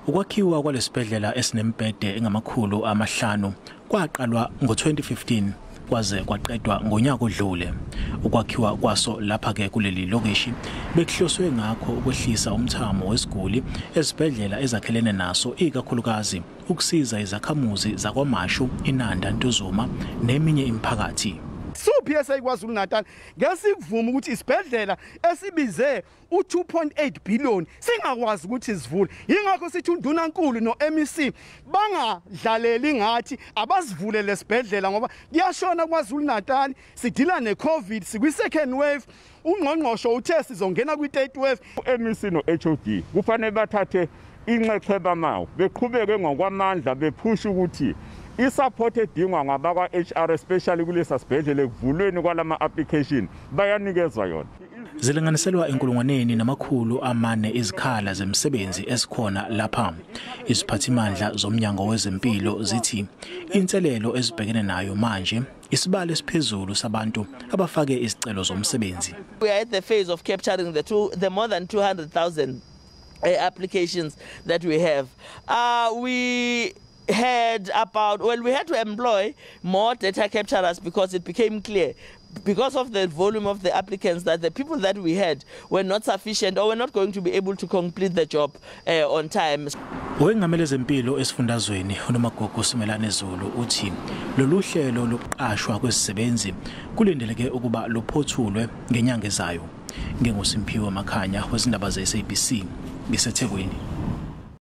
Ukwakhiwa kwalesibhedlela esinembhede engamakhulu amahlanu kwaqalwa ngo-2015 kwaze kwaqedwa ngonyaka odlule. Ukwakhiwa kwaso lapha ke kuleli lokishi bekuhloswe ngakho ukwehlisa umthamo wesiguli esibhedlela ezakhelene naso ikakhulukazi ukusiza izakhamuzi zakwaMashu, iNanda, Ntuzuma neminye imiphakathi. PSA KwaZulu Natal ngesivuma ukuthi isibhedlela esibize u2.8 billion singakwazi ukuthi sivule. Ingakho sithi uNdunankulu noMEC bangadlaleli ngathi abasivule lesibhedlela ngoba kuyashona KwaZulu Natal, sidila neCovid, sikwi second wave. Ungqongqosho uthe sizongena kwi-third wave. uMEC noHOD kufanele bathathe inxexheba mawo beqhubeke ngokwamandla bephusha ukuthi i-support edingwa ngabakwa HR especially kulesa sibhedlela ekuvulweni kwalama application bayanikezwa yona. Zilinganiselwa enkulungwaneni namakhulu amane izikhala zemisebenzi esikhona lapha. Isiphathimandla zomnyango wezempilo zithi inselelo ezibhekene nayo manje isibalo esiphezulu sabantu abafake izicelo zomsebenzi. We are at the phase of capturing the more than 200,000 applications that we have. We had to employ more data capturers because it became clear, because of the volume of the applicants, that the people that we had were not sufficient or were not going to be able to complete the job on time. Owengamele zempilo esifundazweni uNomagogo Simelane Zulu uthi lolu hlelo lokuqashwa kwesisebenzi kulindeleke ukuba luphothulwe ngenyanga ezayo. NginguSimphiwe Makhanya wezindaba ze-SABC ngiseThekwini.